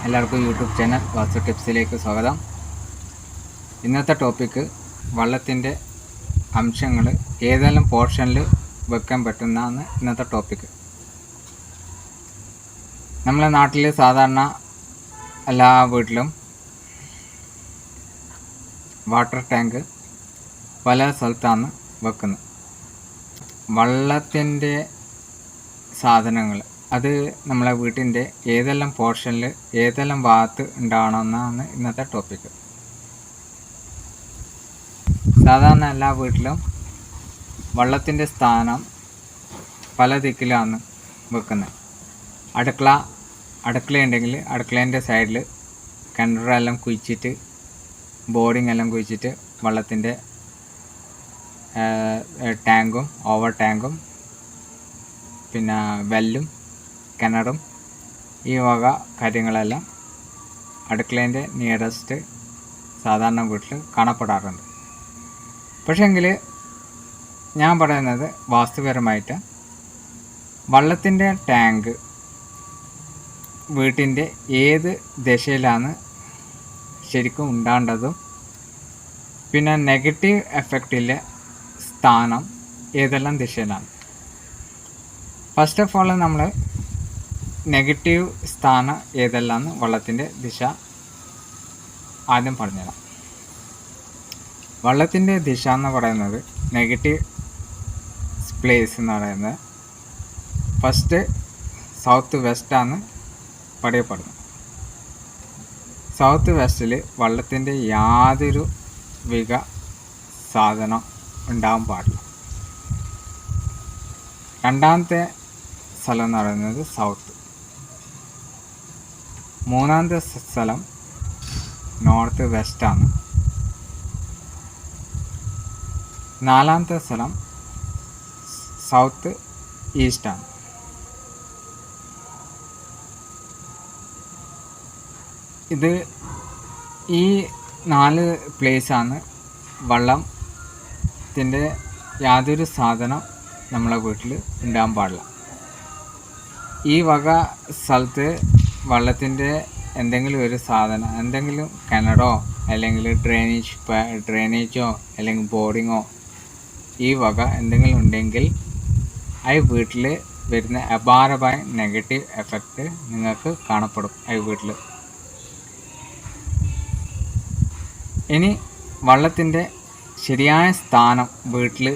എല്ലാവർക്കും YouTube channel വാസ്തു ടിപ്സിലേക്ക് സ്വാഗതം. ഇന്നത്തെ ടോപ്പിക്ക് വെള്ളത്തിൻ്റെ അംശങ്ങൾ ഏതെല്ലാം പോർഷനിൽ വെക്കാൻ പറ്റുന്നതാണ് ഇന്നത്തെ ടോപ്പിക്ക്. നമ്മളെ നാട്ടിൽ സാധാരണ എല്ലാ വീട്ടിലും വാട്ടർ ടാങ്ക് പല സ്ഥലത്താണ് വെക്കുന്നത്. വെള്ളത്തിൻ്റെ സാധനങ്ങൾ അത് നമ്മളെ വീട്ടിൻ്റെ ഏതെല്ലാം പോർഷനിൽ ഏതെല്ലാം ഭാഗത്ത് ഉണ്ടാവണമെന്നാണ് ഇന്നത്തെ ടോപ്പിക്ക്. സാധാരണ എല്ലാ വീട്ടിലും വെള്ളത്തിൻ്റെ സ്ഥാനം പല ദിക്കിലാണ് വെക്കുന്നത്. അടുക്കളയുണ്ടെങ്കിൽ അടുക്കളേൻ്റെ സൈഡിൽ കിണറെല്ലാം കുഴിച്ചിട്ട് ബോർഡിങ് എല്ലാം കുഴിച്ചിട്ട് വെള്ളത്തിൻ്റെ ടാങ്കും ഓവർ ടാങ്കും പിന്നെ വെല്ലും കിണറും ഈ വക കാര്യങ്ങളെല്ലാം അടുക്കളേൻ്റെ നിയറസ്റ്റ് സാധാരണ വീട്ടിൽ കാണപ്പെടാറുണ്ട്. പക്ഷേങ്കിൽ ഞാൻ പറയുന്നത് വാസ്തുപരമായിട്ട് വെള്ളത്തിൻ്റെ ടാങ്ക് വീട്ടിൻ്റെ ഏത് ദിശയിലാണ് ശരിക്കും ഉണ്ടാകേണ്ടതും പിന്നെ നെഗറ്റീവ് എഫക്റ്റിലെ സ്ഥാനം ഏതെല്ലാം ദിശയിലാണ്. ഫസ്റ്റ് ഓഫ് ഓൾ നമ്മൾ നെഗറ്റീവ് സ്ഥാനം ഏതെല്ലാം വെള്ളത്തിൻ്റെ ദിശ ആദ്യം പറഞ്ഞുതരാം. വെള്ളത്തിൻ്റെ ദിശ എന്ന് പറയുന്നത് നെഗറ്റീവ് പ്ലേസ് എന്ന് പറയുന്നത് ഫസ്റ്റ് സൗത്ത് വെസ്റ്റാണ് പറയപ്പെടുന്നത്. സൗത്ത് വെസ്റ്റിൽ വെള്ളത്തിൻ്റെ യാതൊരു വിക സാധനം ഉണ്ടാകാൻ പാടില്ല. രണ്ടാമത്തെ സ്ഥലം എന്ന് പറയുന്നത് സൗത്ത്. മൂന്നാമത്തെ സ്ഥലം നോർത്ത് വെസ്റ്റാണ്. നാലാമത്തെ സ്ഥലം സൗത്ത് ഈസ്റ്റാണ്. ഇത് ഈ 4 പ്ലേസാണ് വെള്ളത്തിൻ്റെ യാതൊരു സാധനം നമ്മളെ വീട്ടിൽ ഉണ്ടാകാൻ പാടില്ല. ഈ വക സ്ഥലത്ത് വെള്ളത്തിൻ്റെ എന്തെങ്കിലും ഒരു സാധനം, എന്തെങ്കിലും കിണറോ അല്ലെങ്കിൽ ഡ്രെയിനേജോ അല്ലെങ്കിൽ ബോർഡിങ്ങോ ഈ വക എന്തെങ്കിലും ഉണ്ടെങ്കിൽ ആ വീട്ടിൽ വരുന്ന അപാരമായ നെഗറ്റീവ് എഫക്റ്റ് നിങ്ങൾക്ക് കാണപ്പെടും ആ വീട്ടിൽ. ഇനി വെള്ളത്തിൻ്റെ ശരിയായ സ്ഥാനം വീട്ടിൽ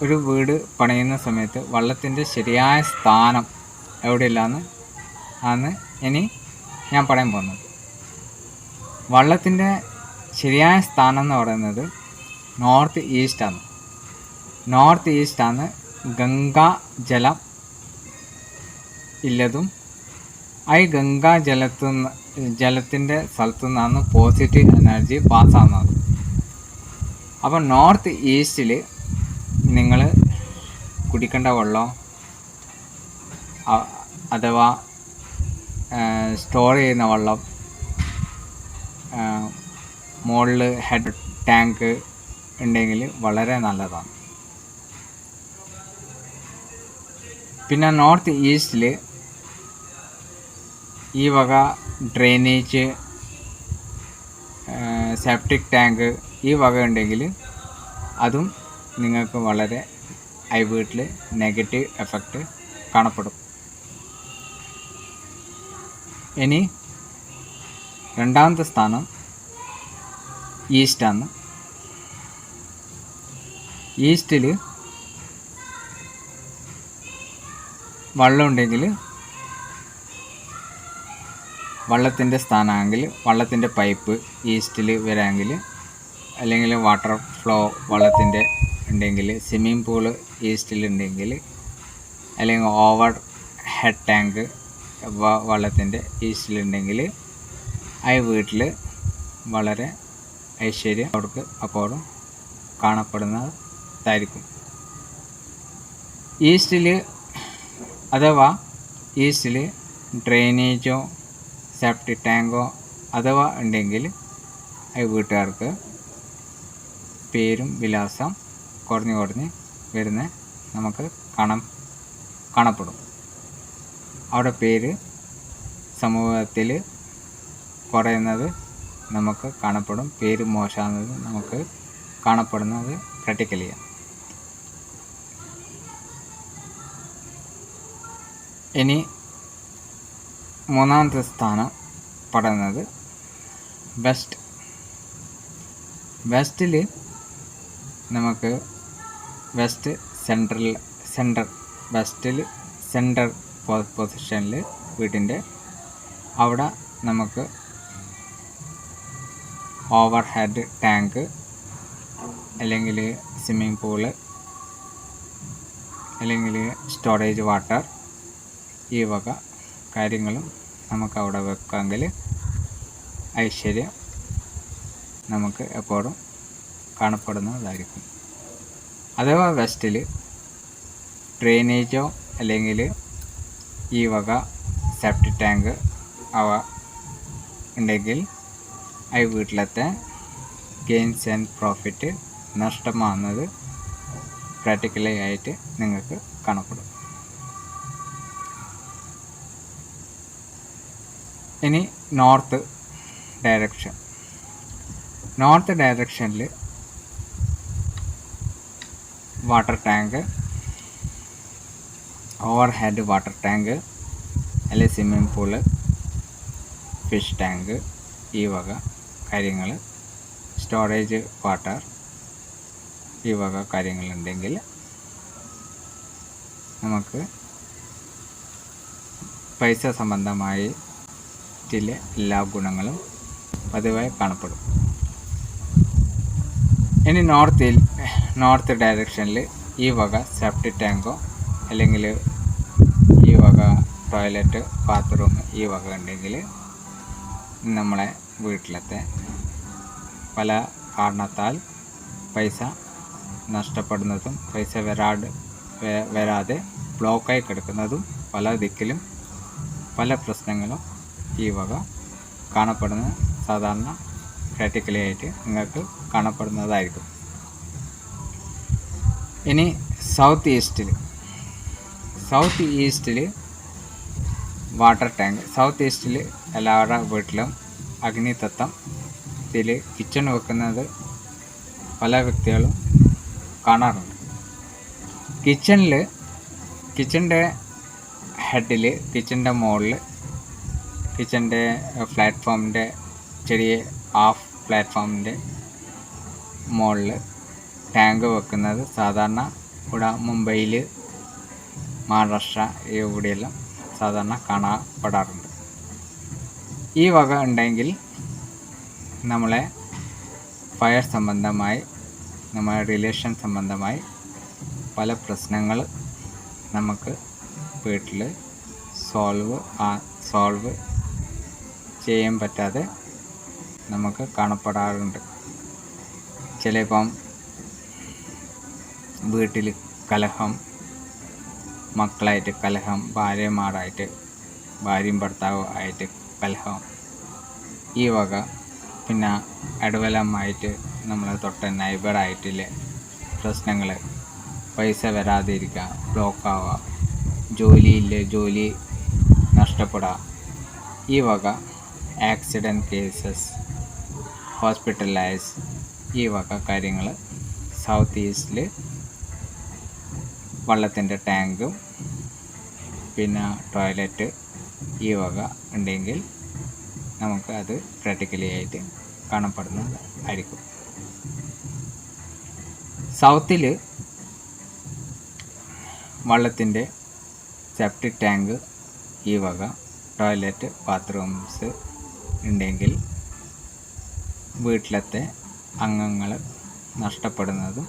ഒരു വീട് പണിയുന്ന സമയത്ത് വെള്ളത്തിൻ്റെ ശരിയായ സ്ഥാനം എവിടെയില്ലാന്ന് ഇനി ഞാൻ പറയാൻ പോകുന്നത്. വെള്ളത്തിൻ്റെ ശരിയായ സ്ഥാനം എന്ന് പറയുന്നത് നോർത്ത് ഈസ്റ്റാണ്. നോർത്ത് ഈസ്റ്റാണ് ഗംഗാ ജലം ഇല്ലതും. ആ ഗംഗാ ജലത്തിൻ്റെ സ്ഥലത്തു നിന്നാണ് പോസിറ്റീവ് എനർജി പാസ്സാകുന്നത്. അപ്പോൾ നോർത്ത് ഈസ്റ്റിൽ നിങ്ങൾ കുടിക്കേണ്ട വെള്ളം അഥവാ സ്റ്റോർ ചെയ്യുന്ന വെള്ളം, മുകളിൽ ഹെഡ് ടാങ്ക് ഉണ്ടെങ്കിൽ വളരെ നല്ലതാണ്. പിന്നെ നോർത്ത് ഈസ്റ്റിൽ ഈ വക ഡ്രെയിനേജ്, സെപ്റ്റിക് ടാങ്ക് ഈ വക ഉണ്ടെങ്കിൽ അതും നിങ്ങൾക്ക് വളരെ വീട്ടിൽ നെഗറ്റീവ് എഫക്റ്റ് കാണപ്പെടും. ഇനി രണ്ടാമത്തെ സ്ഥാനം ഈസ്റ്റാണ്. ഈസ്റ്റിൽ വെള്ളമുണ്ടെങ്കിൽ വെള്ളത്തിൻ്റെ സ്ഥാനമാണെങ്കിൽ വെള്ളത്തിൻ്റെ പൈപ്പ് ഈസ്റ്റിൽ വരാമെങ്കിൽ, അല്ലെങ്കിൽ വാട്ടർ ഫ്ലോ വെള്ളത്തിൻ്റെ ഉണ്ടെങ്കിൽ, സ്വിമ്മിംഗ് പൂള് ഈസ്റ്റിലുണ്ടെങ്കിൽ, അല്ലെങ്കിൽ ഓവർ ഹെഡ് ടാങ്ക് വെള്ളത്തിൻ്റെ ഈസ്റ്റിലുണ്ടെങ്കിൽ ആ വീട്ടിൽ വളരെ ഐശ്വര്യം അവർക്ക് അപ്പോഴും കാണപ്പെടുന്നതായിരിക്കും. ഈസ്റ്റിൽ ഡ്രെയിനേജോ സെപ്റ്റിക് ടാങ്കോ അഥവാ ഉണ്ടെങ്കിൽ ആ വീട്ടുകാർക്ക് പേരും വിലാസം കുറഞ്ഞ് വരുന്ന നമുക്ക് കാണപ്പെടും. അവിടെ പേര് സമൂഹത്തിൽ കുറയുന്നത് നമുക്ക് കാണപ്പെടും. പേര് മോശമാകുന്നത് നമുക്ക് കാണപ്പെടുന്നത് പ്രാക്ടിക്കലിയാണ്. ഇനി മൂന്നാമത്തെ സ്ഥാനം പറയുന്നത് വെസ്റ്റിൽ നമുക്ക് സെൻട്രൽ പൊസിഷനിൽ വീട്ടിൻ്റെ അവിടെ നമുക്ക് ഓവർ ഹെഡ് ടാങ്ക് അല്ലെങ്കിൽ സ്വിമ്മിംഗ് പൂള് അല്ലെങ്കിൽ സ്റ്റോറേജ് വാട്ടർ ഈ വക കാര്യങ്ങളും നമുക്ക് അവിടെ വെക്കാമെങ്കിൽ ഐശ്വര്യം നമുക്ക് എപ്പോഴും കാണപ്പെടുന്നതായിരിക്കും. അഥവാ വെസ്റ്റിൽ ഡ്രെയിനേജോ അല്ലെങ്കിൽ ഈ വക സെപ്റ്റിക് ടാങ്ക് അവ ഉണ്ടെങ്കിൽ ആ വീട്ടിലത്തെ ഗെയിൻസ് ആൻഡ് പ്രോഫിറ്റ് നഷ്ടമാകുന്നത് പ്രാക്ടിക്കലി ആയിട്ട് നിങ്ങൾക്ക് കാണപ്പെടും. ഇനി നോർത്ത് ഡയറക്ഷനിൽ water tank, over head water tank അല്ലെങ്കിൽ സ്വിമ്മിംഗ് പൂള്, ഫിഷ് ടാങ്ക് ഈ വക കാര്യങ്ങൾ, സ്റ്റോറേജ് വാട്ടർ ഈ വക കാര്യങ്ങളുണ്ടെങ്കിൽ നമുക്ക് പൈസ സംബന്ധമായി ചില എല്ലാ ഗുണങ്ങളും പതിവായി കാണപ്പെടും. ഇനി നോർത്ത് ഡയറക്ഷനിൽ ഈ വക സെപ്റ്റിക് ടാങ്കോ അല്ലെങ്കിൽ ഈ വക ടോയ്ലറ്റ്, ബാത്റൂം ഈ വക ഉണ്ടെങ്കിൽ നമ്മളെ വീട്ടിലത്തെ പല കാരണത്താൽ പൈസ നഷ്ടപ്പെടുന്നതും പൈസ വരാതെ ബ്ലോക്കായി കിടക്കുന്നതും പല ദിക്കിലും പല പ്രശ്നങ്ങളും ഈ വക കാണപ്പെടുന്ന സാധാരണ പ്രാക്ടിക്കലി ആയിട്ട് നിങ്ങൾക്ക് കാണപ്പെടുന്നതായിരിക്കും. ഇനി സൗത്ത് ഈസ്റ്റിൽ വാട്ടർ ടാങ്ക്. സൗത്ത് ഈസ്റ്റിൽ എല്ലാവരുടെ വീട്ടിലും അഗ്നിതത്വത്തിൽ കിച്ചൺ വെക്കുന്നത് പല വ്യക്തികളും കാണാറുണ്ട്. കിച്ചൻ്റെ ഹെഡിൽ, കിച്ചൻ്റെ മുകളിൽ, കിച്ചൻ്റെ പ്ലാറ്റ്ഫോമിൻ്റെ ചെറിയ ഹാഫ് പ്ലാറ്റ്ഫോമിൻ്റെ മുകളിൽ ടാങ്ക് വെക്കുന്നത് സാധാരണ ഇവിടെ മുംബൈയിൽ, മഹാരാഷ്ട്ര ഇവിടെയെല്ലാം സാധാരണ കാണപ്പെടാറുണ്ട്. ഈ വക ഉണ്ടെങ്കിൽ നമ്മളെ ഫയർ സംബന്ധമായി, നമ്മളെ റിലേഷൻ സംബന്ധമായി പല പ്രശ്നങ്ങൾ നമുക്ക് വീട്ടിൽ സോൾവ് ചെയ്യാൻ പറ്റാതെ നമുക്ക് കാണപ്പെടാറുണ്ട്. ചിലപ്പം വീട്ടിൽ കലഹം, മക്കളായിട്ട് കലഹം, ഭാര്യയും ഭർത്താവും ആയിട്ട് കലഹം ഈ വക, പിന്നെ ഇടവലമായിട്ട് നമ്മളെ തൊട്ട നൈബറായിട്ടുള്ള പ്രശ്നങ്ങൾ, പൈസ വരാതിരിക്കുക, ബ്ലോക്കാവുക, ജോലി നഷ്ടപ്പെടുക ഈ വക, ആക്സിഡൻറ്റ് കേസസ്, ഹോസ്പിറ്റലൈസ് ഈ വക കാര്യങ്ങൾ സൗത്ത് ഈസ്റ്റിൽ വെള്ളത്തിൻ്റെ ടാങ്കും പിന്നെ ടോയ്ലറ്റ് ഈ വക ഉണ്ടെങ്കിൽ നമുക്ക് അത് പ്രാക്ടിക്കലി ആയിട്ട് കാണപ്പെടുന്നതായിരിക്കും. സൗത്തിൽ വെള്ളത്തിൻ്റെ സെപ്റ്റിക് ടാങ്ക് ഈ വക ടോയ്ലറ്റ്, ബാത്റൂംസ് ഉണ്ടെങ്കിൽ വീട്ടിലത്തെ അംഗങ്ങൾ നഷ്ടപ്പെടുന്നതും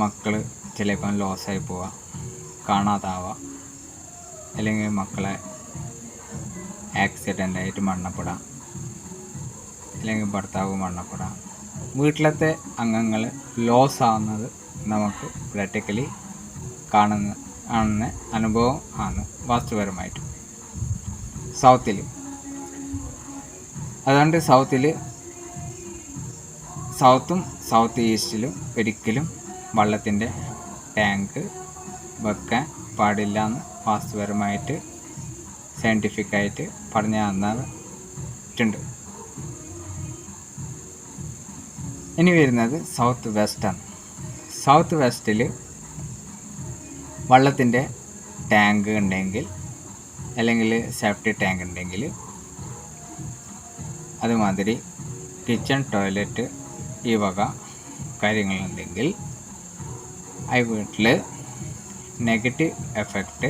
മക്കൾ ചിലപ്പം ലോസായി പോവുക, കാണാതാവുക, അല്ലെങ്കിൽ മക്കളെ ആക്സിഡൻ്റായിട്ട് മരണപ്പെടാം, അല്ലെങ്കിൽ ഭർത്താവ് മരണപ്പെടാം, വീട്ടിലത്തെ അംഗങ്ങൾ ലോസ് ആവുന്നത് നമുക്ക് പ്രാക്ടിക്കലി കാണുന്ന അനുഭവം ആണ് വാസ്തുപരമായിട്ട് സൗത്തിൽ. അതുകൊണ്ട് സൗത്തും സൗത്ത് ഈസ്റ്റിലും ഒരിക്കലും വെള്ളത്തിൻ്റെ ടാങ്ക് വെക്കാൻ പാടില്ല എന്ന് വാസ്തുപരമായിട്ട് സയൻറ്റിഫിക്കായിട്ട് പറഞ്ഞു തന്നിട്ടുണ്ട്. ഇനി വരുന്നത് സൗത്ത് വെസ്റ്റാണ്. സൗത്ത് വെസ്റ്റിൽ വെള്ളത്തിൻ്റെ ടാങ്ക് ഉണ്ടെങ്കിൽ, അല്ലെങ്കിൽ സേഫ്റ്റി ടാങ്ക് ഉണ്ടെങ്കിൽ, അതുമാതിരി കിച്ചൺ, ടോയ്ലറ്റ് ഈ വക കാര്യങ്ങളുണ്ടെങ്കിൽ ആ വീട്ടിൽ നെഗറ്റീവ് എഫക്റ്റ്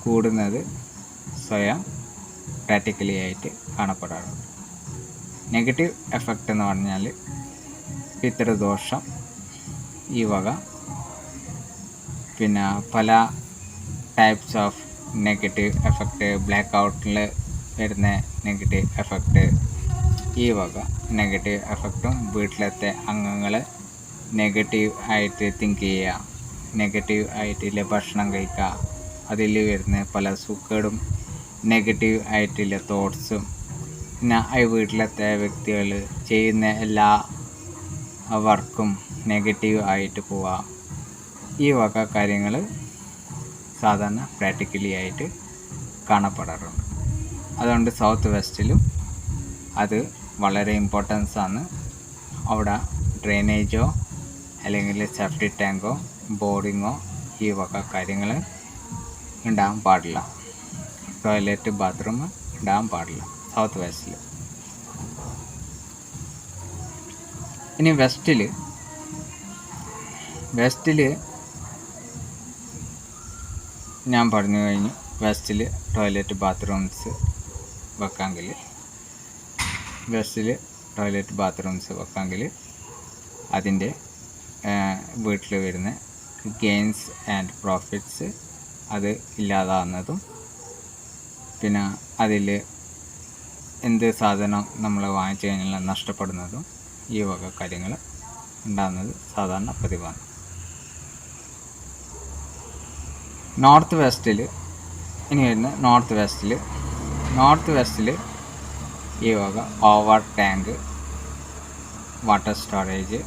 കൂടുന്നത് സ്വയം പ്രാക്ടിക്കലി ആയിട്ട് കാണപ്പെടാറുണ്ട്. നെഗറ്റീവ് എഫക്റ്റ് എന്ന് പറഞ്ഞാൽ പിതൃദോഷം ഈ വക, പിന്നെ പല types of negative effect, black ഔട്ടിൽ വരുന്ന നെഗറ്റീവ് എഫക്റ്റ്, ഈ വക നെഗറ്റീവ് എഫക്റ്റും വീട്ടിലത്തെ അംഗങ്ങൾ നെഗറ്റീവ് ആയിട്ട് തിങ്ക് ചെയ്യുക, നെഗറ്റീവ് ആയിട്ടുള്ള ഭക്ഷണം കഴിക്കുക, അതിൽ വരുന്ന പല സുഖേടും നെഗറ്റീവ് ആയിട്ടുള്ള തോട്ട്സും, പിന്നെ ആ വീട്ടിലത്തെ വ്യക്തികൾ ചെയ്യുന്ന എല്ലാ വർക്കും നെഗറ്റീവ് ആയിട്ട് പോവുക, ഈ വക കാര്യങ്ങൾ സാധാരണ പ്രാക്ടിക്കലി ആയിട്ട് കാണപ്പെടാറുണ്ട്. അതുകൊണ്ട് സൗത്ത് വെസ്റ്റിലും അത് വളരെ ഇമ്പോർട്ടൻസ് ആണ്. അവിടെ ഡ്രെയിനേജോ അല്ലെങ്കിൽ സേഫ്റ്റി ടാങ്കോ ബോർഡിങ്ങോ ഈ വക കാര്യങ്ങൾ ഉണ്ടാകാൻ പാടില്ല. ടോയ്ലറ്റ്, ബാത്റൂം ഉണ്ടാകാൻ പാടില്ല സൗത്ത് വെസ്റ്റിൽ. ഇനി വെസ്റ്റിൽ ഞാൻ പറഞ്ഞു കഴിഞ്ഞു. വെസ്റ്റിൽ ടോയ്ലറ്റ്, ബാത്റൂംസ് വെക്കാമെങ്കിൽ, അതിൻ്റെ വീട്ടിൽ വരുന്ന ഗെയിൻസ് ആൻഡ് പ്രോഫിറ്റ്സ് അത് ഇല്ലാതാവുന്നതും, പിന്നെ അതിൽ എന്ത് സാധനം നമ്മൾ വാങ്ങിച്ചു കഴിഞ്ഞാൽ നഷ്ടപ്പെടുന്നതും, ഈ വക കാര്യങ്ങൾ ഉണ്ടാകുന്നത് സാധാരണ പതിവാണ്. നോർത്ത് വെസ്റ്റിൽ ഈ വക ഓവർ ടാങ്ക്, വാട്ടർ സ്റ്റോറേജ്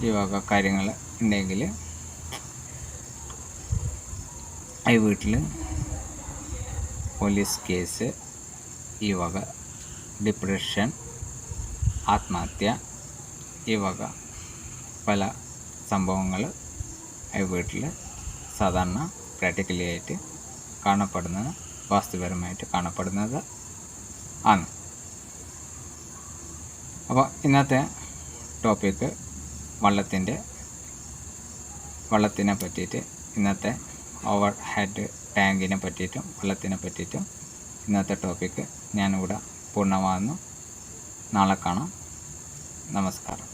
ഈ വക കാര്യങ്ങൾ ഉണ്ടെങ്കിൽ ഈ വീട്ടിൽ പോലീസ് കേസ്, ഈ വക ഡിപ്രഷൻ, ആത്മഹത്യ, ഈ വക പല സംഭവങ്ങൾ ഈ വീട്ടിൽ സാധാരണ പ്രാക്ടിക്കലി ആയിട്ട് കാണപ്പെടുന്നത്, വാസ്തുപരമായിട്ട് കാണപ്പെടുന്നത് ആണ്. അപ്പോൾ ഇന്നത്തെ ടോപ്പിക്ക് വെള്ളത്തിനെ പറ്റിയിട്ട്, ഇന്നത്തെ ഓവർ ഹെഡ് ടാങ്കിനെ പറ്റിയിട്ടും വെള്ളത്തിനെ പറ്റിയിട്ടും ഇന്നത്തെ ടോപ്പിക്ക് ഞാനിവിടെ പൂർണ്ണമാകുന്നു. നാളെ കാണാം. നമസ്കാരം.